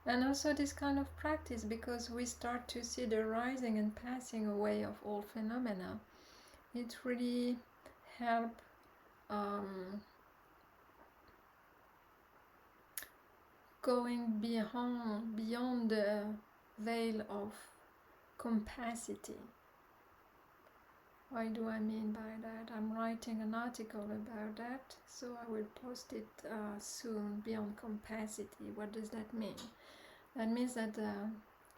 And also this kind of practice, because we start to see the rising and passing away of all phenomena, it really helps going beyond the veil of capacity. What do I mean by that? I'm writing an article about that, so I will post it soon. Beyond capacity. What does that mean? That means that,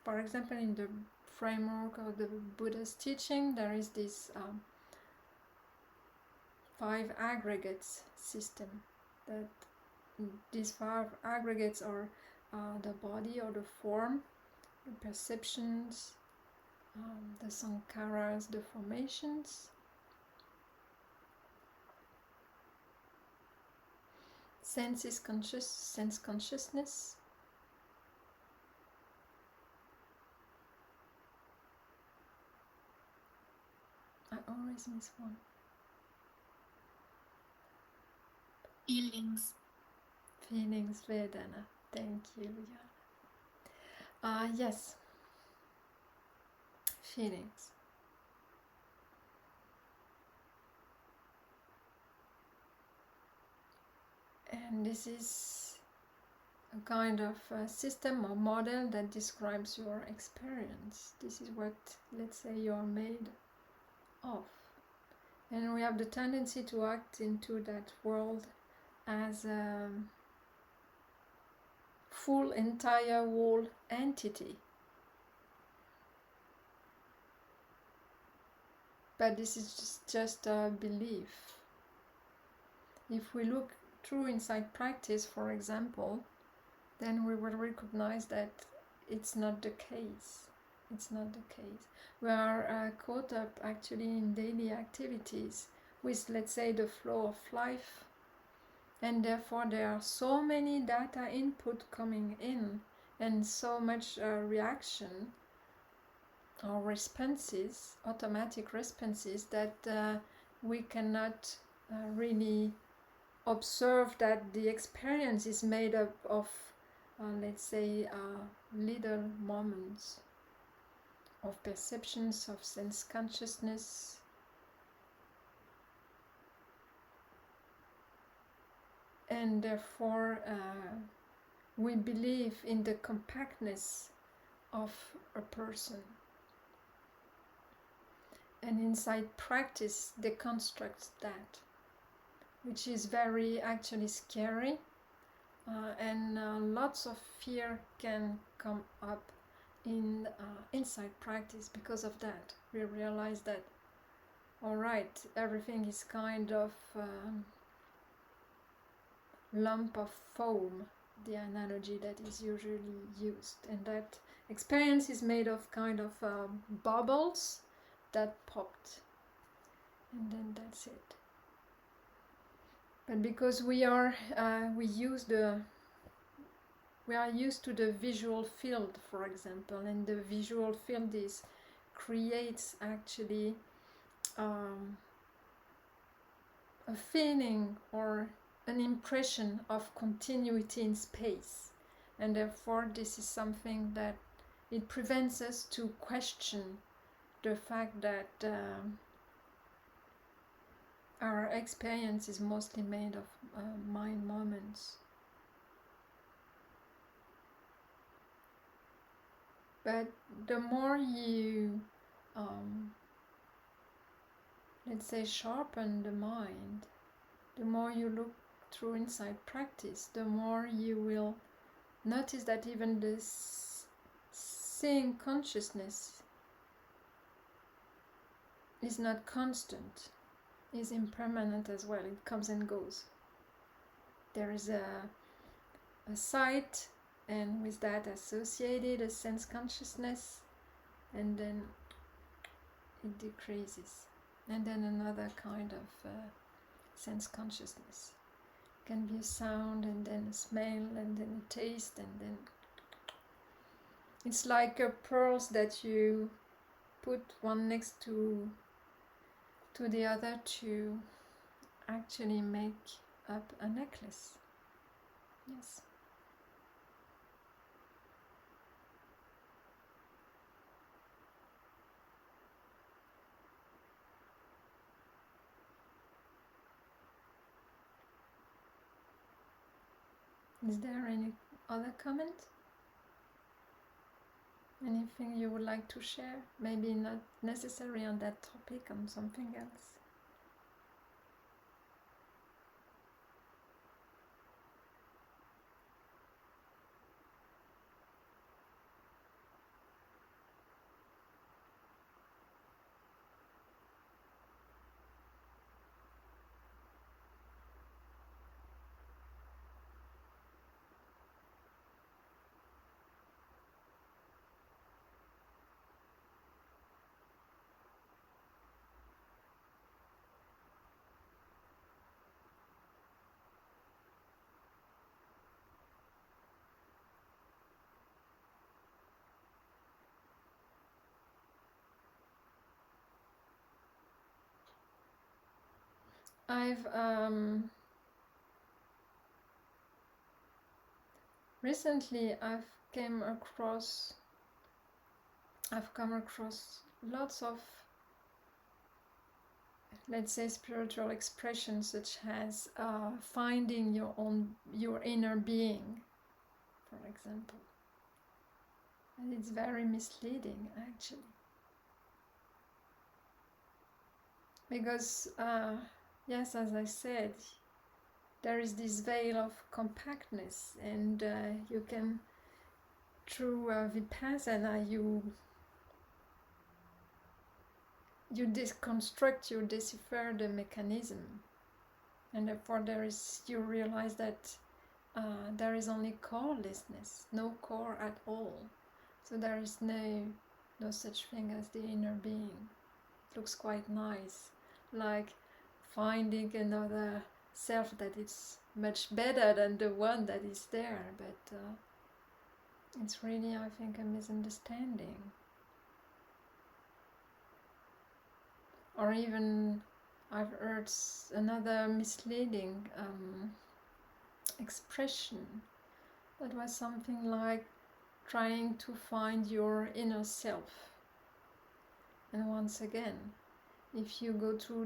for example, in the framework of the Buddha's teaching, there is this 5 aggregates system. That these 5 aggregates are the body or the form, the perceptions, the sankharas, the formations, sense consciousness, I always miss one. Feelings. Feelings, Vedana. Thank you, Yana. Yes. Feelings. And this is a kind of system or model that describes your experience. This is what, let's say, you are made of. And we have the tendency to act into that world as a full, entire, whole entity. But this is just a belief. If we look through insight practice, for example, then we will recognize that it's not the case. It's not the case. We are caught up actually in daily activities with, let's say, the flow of life, and therefore there are so many data input coming in and so much reaction or responses, automatic responses, that we cannot really observe that the experience is made up of let's say little moments of perceptions, of sense consciousness, and therefore we believe in the compactness of a person. And insight practice deconstructs that, which is very actually scary, and lots of fear can come up in insight practice because of that. We realize that, alright, everything is kind of lump of foam, the analogy that is usually used, and that experience is made of kind of bubbles that popped, and then that's it. But because we are used to the visual field, for example, and the visual field creates actually a feeling or an impression of continuity in space, and therefore this is something that it prevents us to question the fact that our experience is mostly made of mind moments. But the more you, let's say, sharpen the mind, the more you look through insight practice, the more you will notice that even this seeing consciousness is not constant, is impermanent as well. It comes and goes. There is a sight, and with that associated a sense consciousness, and then it decreases, and then another kind of sense consciousness. It can be a sound, and then a smell, and then a taste, and then it's like pearls that you put one next to the other to actually make up a necklace. Yes. Is there any other comment? Anything you would like to share? Maybe not necessary on that topic, on something else. I've recently come across lots of, let's say, spiritual expressions, such as finding your inner being, for example, and it's very misleading actually, because yes, as I said, there is this veil of compactness, and you can, through vipassana, you deconstruct, you decipher the mechanism, and therefore you realize that there is only corelessness, no core at all. So there is no such thing as the inner being. It looks quite nice, like finding another self that is much better than the one that is there, but it's really, I think, a misunderstanding. Or even I've heard another misleading expression that was something like trying to find your inner self. And once again, if you go to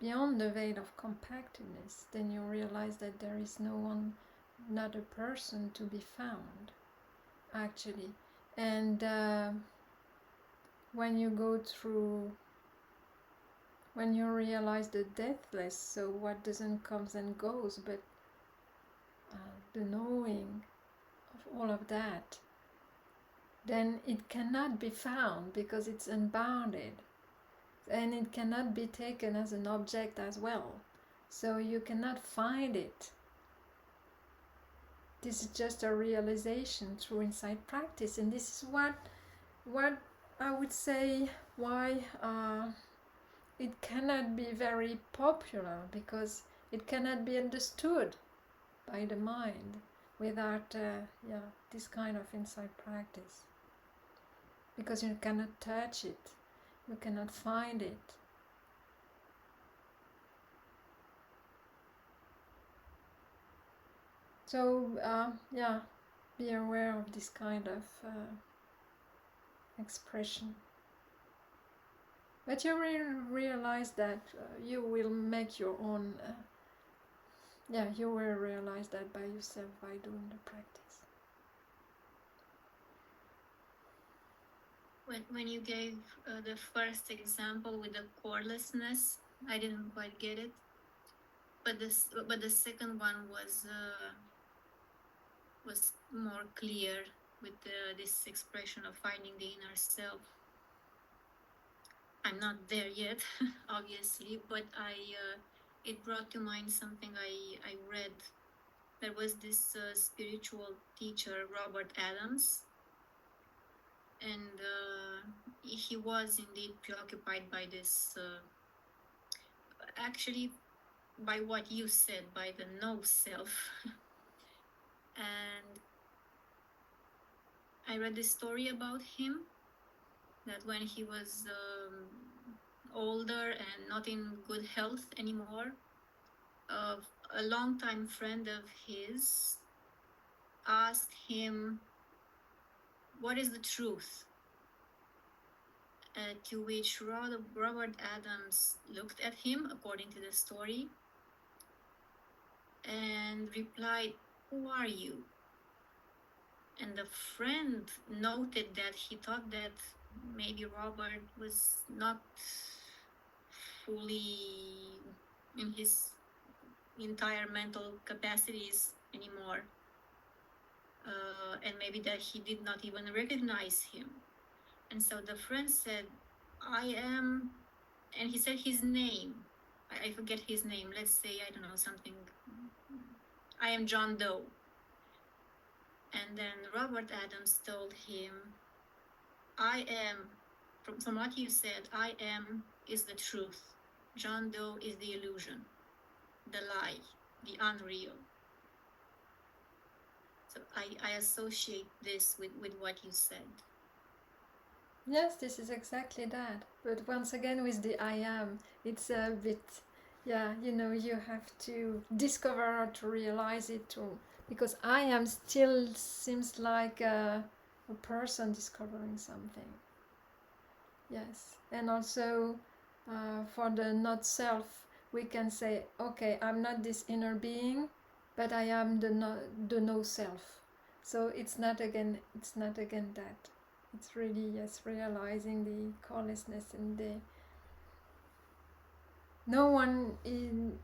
beyond the veil of compactness, then you realize that there is not a person to be found, actually. And when you realize the deathless, so what doesn't comes and goes, but the knowing of all of that, then it cannot be found because it's unbounded, and it cannot be taken as an object as well, so you cannot find it. This is just a realization through insight practice, and this is what I would say why it cannot be very popular, because it cannot be understood by the mind without this kind of insight practice, because you cannot touch it, you cannot find it. So be aware of this kind of expression. But you will realize that you will make your own, you will realize that by yourself, by doing the practice. When you gave the first example with the corelessness, I didn't quite get it. But the second one was more clear with this expression of finding the inner self. I'm not there yet, obviously, but it brought to mind something I read. There was this spiritual teacher, Robert Adams, and he was indeed preoccupied by this, actually by what you said, by the no self. And I read this story about him, that when he was older and not in good health anymore, a longtime friend of his asked him, what is the truth? To which Robert Adams looked at him, according to the story, and replied, "Who are you?" And the friend noted that he thought that maybe Robert was not fully in his entire mental capacities anymore, and maybe that he did not even recognize him. And so the friend said, "I am," and he said his name. I forget his name. Let's say, I don't know, something. "I am John Doe." And then Robert Adams told him, "I am," from what you said, "I am is the truth. John Doe is the illusion, the lie, the unreal." So I associate this with what you said. Yes, this is exactly that. But once again, with the I am, it's a bit, yeah, you have to discover or to realize it too. Because I am still seems like a person discovering something. Yes. And also for the not self, we can say, okay, I'm not this inner being, but I am the no self. So it's not again that. It's really, yes, realizing the corelessness and the no one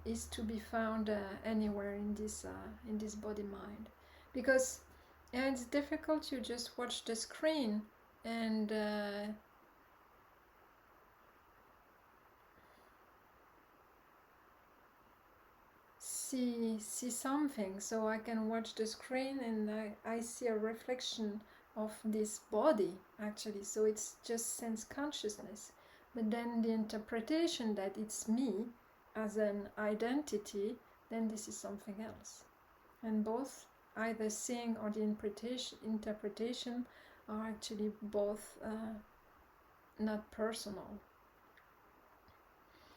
is to be found anywhere in this body mind, because it's difficult to just watch the screen and see something. So I can watch the screen and I see a reflection of this body actually, so it's just sense consciousness. But then the interpretation that it's me as an identity, then this is something else. And both, either seeing or the interpretation are actually both not personal.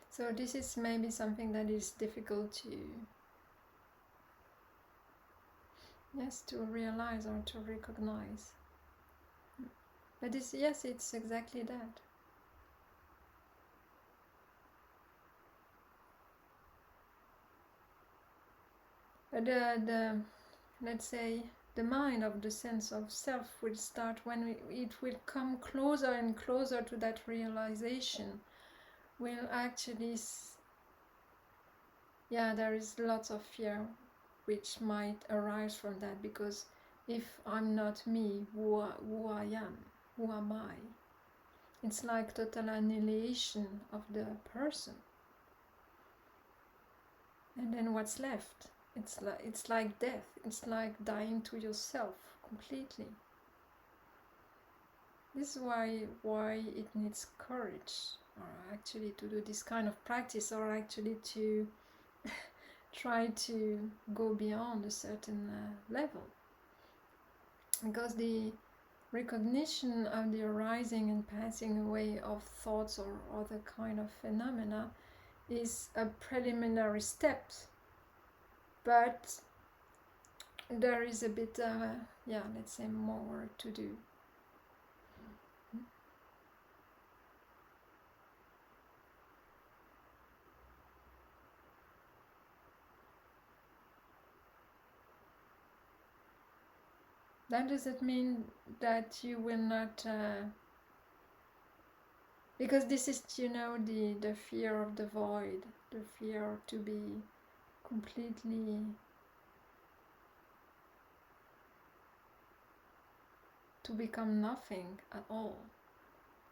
So this is maybe something that is difficult to realize or to recognize. But yes, it's exactly that. But let's say the mind of the sense of self will start when it will come closer and closer to that realization. Will actually, there is lots of fear which might arise from that, because if I'm not me, who I am, who am I? It's like total annihilation of the person. And then what's left? It's like death. It's like dying to yourself completely. This is why it needs courage, or actually to do this kind of practice, or actually to try to go beyond a certain level. Because the recognition of the arising and passing away of thoughts or other kind of phenomena is a preliminary step, but there is a bit let's say more to do. That doesn't mean that you will not because this is the fear of the void, the fear to be completely to become nothing at all,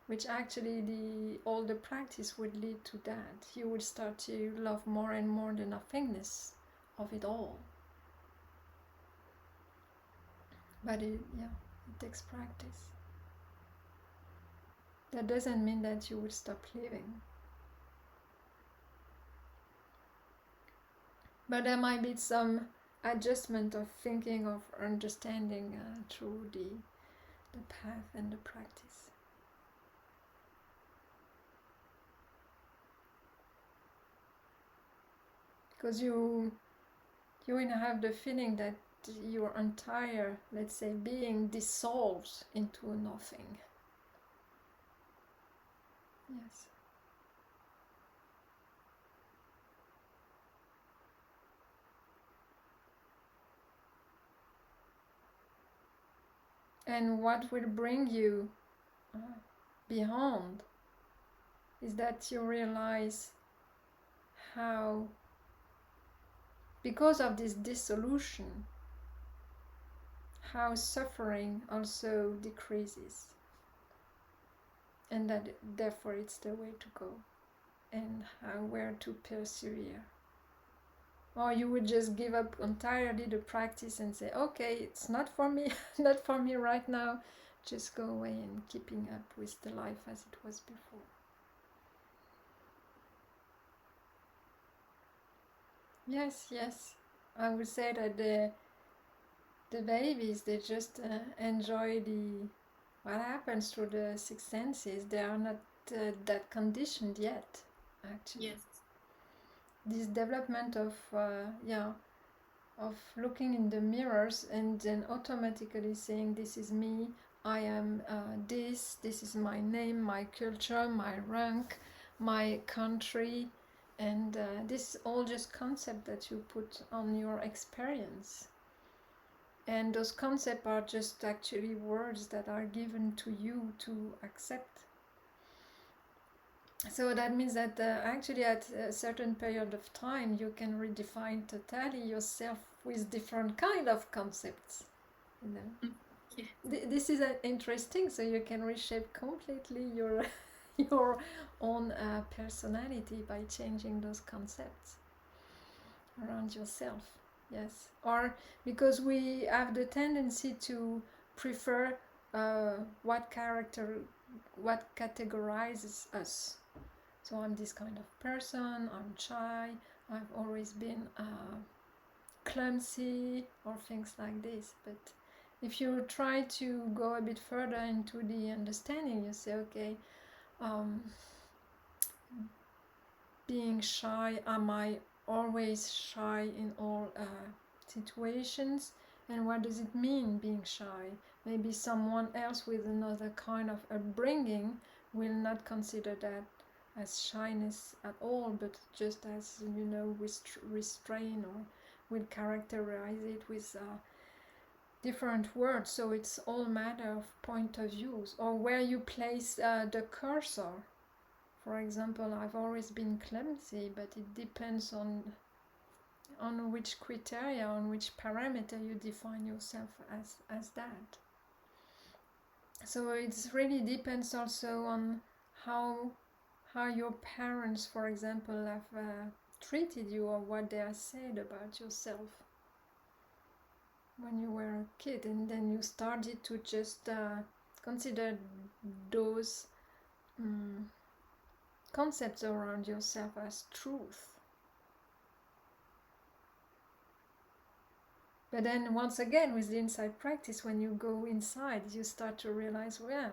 which actually all the practice would lead to that. You would start to love more and more the nothingness of it all. But it takes practice. That doesn't mean that you will stop living. But there might be some adjustment of thinking, of understanding through the path and the practice. Because you will have the feeling that your entire, let's say, being dissolves into nothing. Yes. And what will bring you beyond is that you realize how, because of this dissolution, how suffering also decreases, and that therefore it's the way to go, and how, where to persevere. Or you would just give up entirely the practice and say, okay, it's not for me, not for me right now, just go away and keeping up with the life as it was before. Yes, I would say that the babies, they just enjoy what happens through the six senses. They are not that conditioned yet, actually. Yes. This development of looking in the mirrors and then automatically saying, this is me, I am this is my name, my culture, my rank, my country, and this is all just concept that you put on your experience. And those concepts are just actually words that are given to you to accept. So that means that actually at a certain period of time you can redefine totally yourself with different kind of concepts, you know. Yeah. This is interesting, so you can reshape completely your your own personality by changing those concepts around yourself. Yes, or because we have the tendency to prefer what categorizes us. So I'm this kind of person, I'm shy, I've always been clumsy, or things like this. But if you try to go a bit further into the understanding, you say, okay, being shy, am I always shy in all situations? And what does it mean, being shy? Maybe someone else with another kind of upbringing will not consider that as shyness at all, but just as, you know, restraint, or will characterize it with different words. So it's all matter of point of views, or where you place the cursor. For example, I've always been clumsy, but it depends on which criteria, on which parameter you define yourself as that. So it really depends also on how your parents, for example, have treated you, or what they have said about yourself when you were a kid, and then you started to just consider those concepts around yourself as truth. But then once again, with the insight practice, when you go inside, you start to realize, well,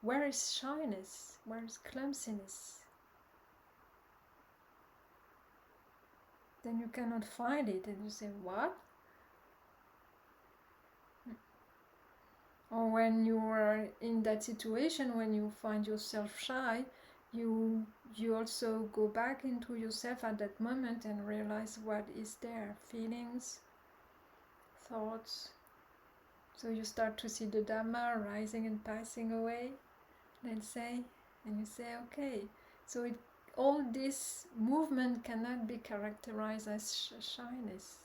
where is shyness? Where is clumsiness? Then you cannot find it, and you say, what? Or when you are in that situation, when you find yourself shy, you also go back into yourself at that moment and realize what is there, feelings, thoughts. So you start to see the Dhamma rising and passing away, let's say, and you say, okay, so all this movement cannot be characterized as shyness,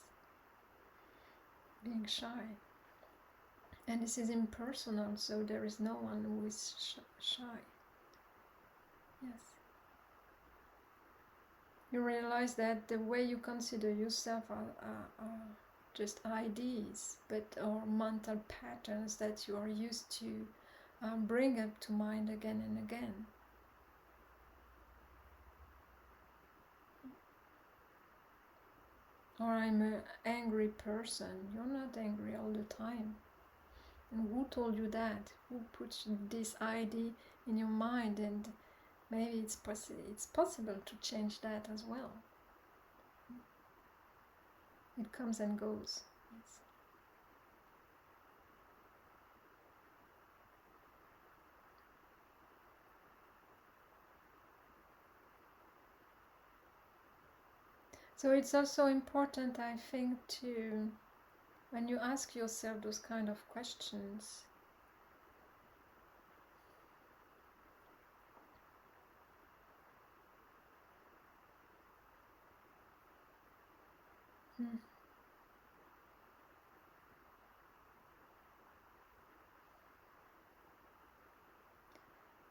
being shy. And this is impersonal, so there is no one who is shy. Yes. You realize that the way you consider yourself are just ideas, or mental patterns that you are used to bring up to mind again and again. Or I'm an angry person. You're not angry all the time. And who told you that? Who put this idea in your mind? And maybe it's possible to change that as well. It comes and goes. Yes. So it's also important, I think, to when you ask yourself those kind of questions,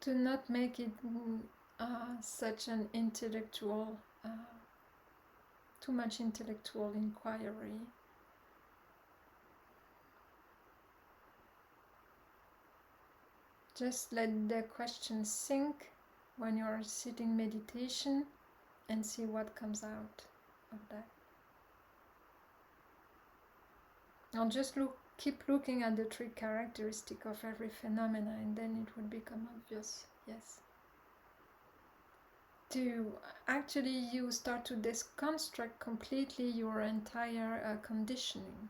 to not make it such an intellectual, too much intellectual inquiry. Just let the question sink when you're sitting meditation and see what comes out of that. I'll just keep looking at the three characteristics of every phenomena, and then it will become obvious. Yes. Actually, you start to deconstruct completely your entire conditioning,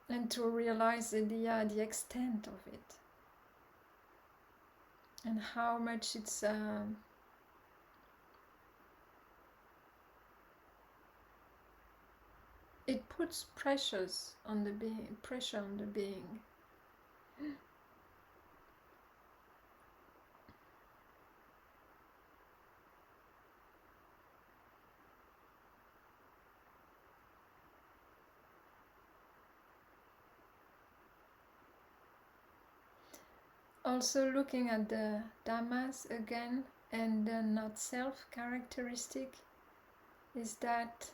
and to realize the extent of it, and how much it's it puts pressure on the being. Also looking at the Dhammas again, and the not self characteristic is that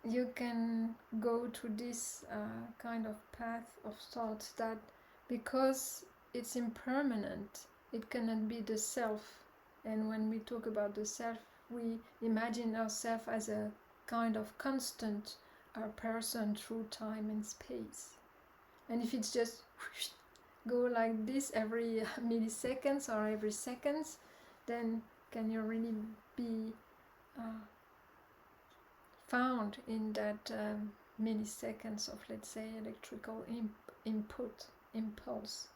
you can go to this kind of path of thought that because it's impermanent, it cannot be the self. And when we talk about the self, we imagine ourselves as a kind of constant person through time and space. And if it's just go like this every milliseconds or every seconds, then can you really be found in that milliseconds of, let's say, electrical impulse?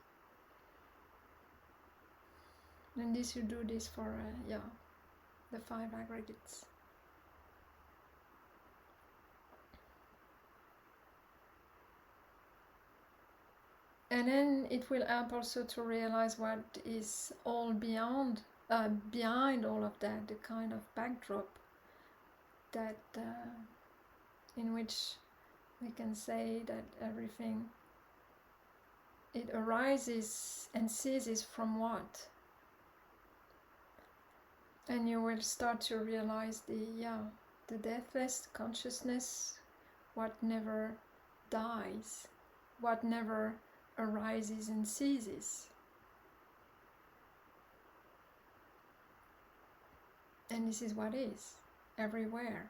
And this, you do this for the 5 aggregates. And then it will help also to realize what is all behind all of that, the kind of backdrop that in which we can say that everything, it arises and ceases from what? And you will start to realize the deathless consciousness, what never dies, what never arises and ceases. And this is what is everywhere.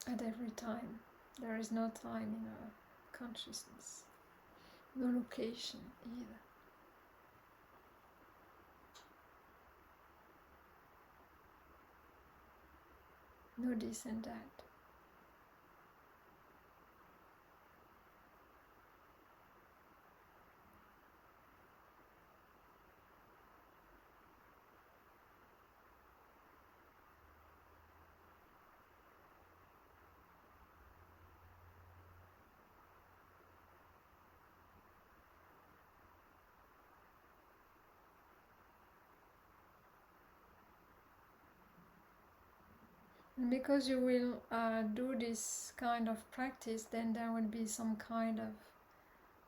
At every time. There is no time in our consciousness, no location either. No this and that. And because you will do this kind of practice, then there will be some kind of,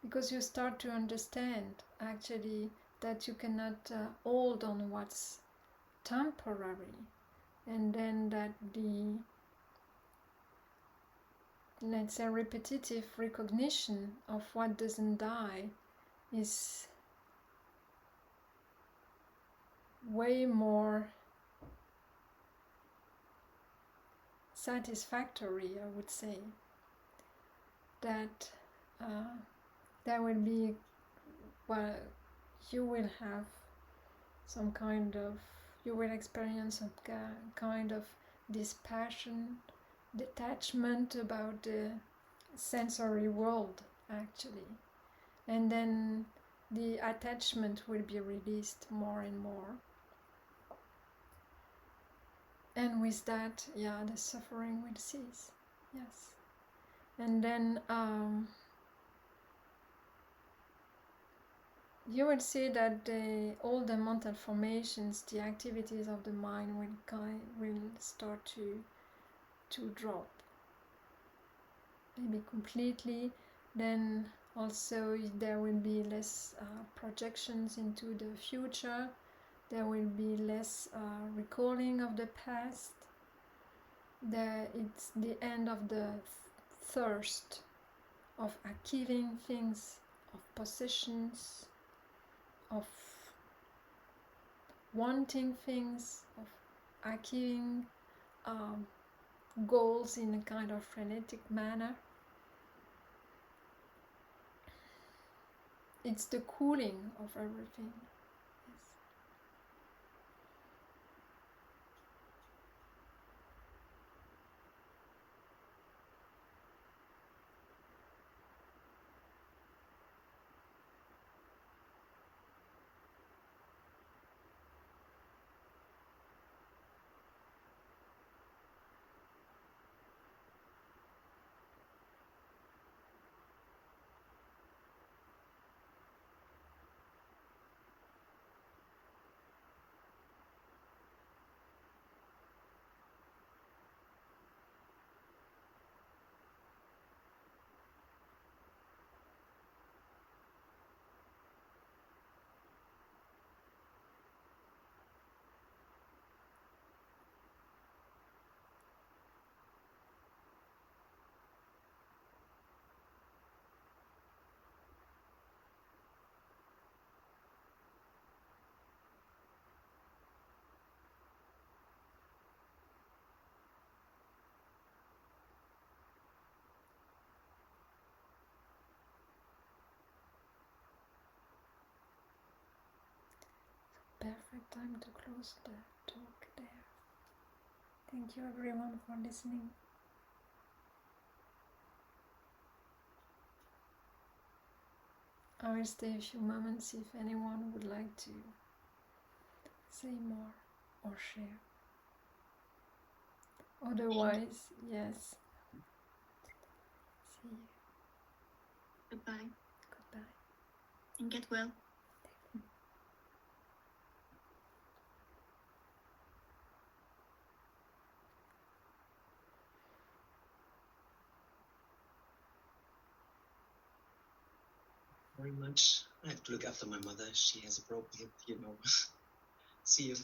because you start to understand actually that you cannot hold on what's temporary, and then that the, let's say, repetitive recognition of what doesn't die is way more satisfactory, I would say. That there will be, well, you will have some kind of, you will experience some kind of dispassion, detachment about the sensory world, actually. And then the attachment will be released more and more. And with that, yeah, the suffering will cease. Yes. And then you will see that all the mental formations, the activities of the mind will start to drop. Maybe completely. Then also there will be less projections into the future. There will be less recalling of the past. It's the end of the thirst of achieving things, of possessions, of wanting things, of achieving goals in a kind of frenetic manner. It's the cooling of everything. Yes. Perfect time to close the talk there. Thank you everyone for listening. I will stay a few moments if anyone would like to say more or share. Otherwise, yes. See you. Goodbye. Goodbye. And get well. Very much. I have to look after my mother. She has a broken hip, you know. See you.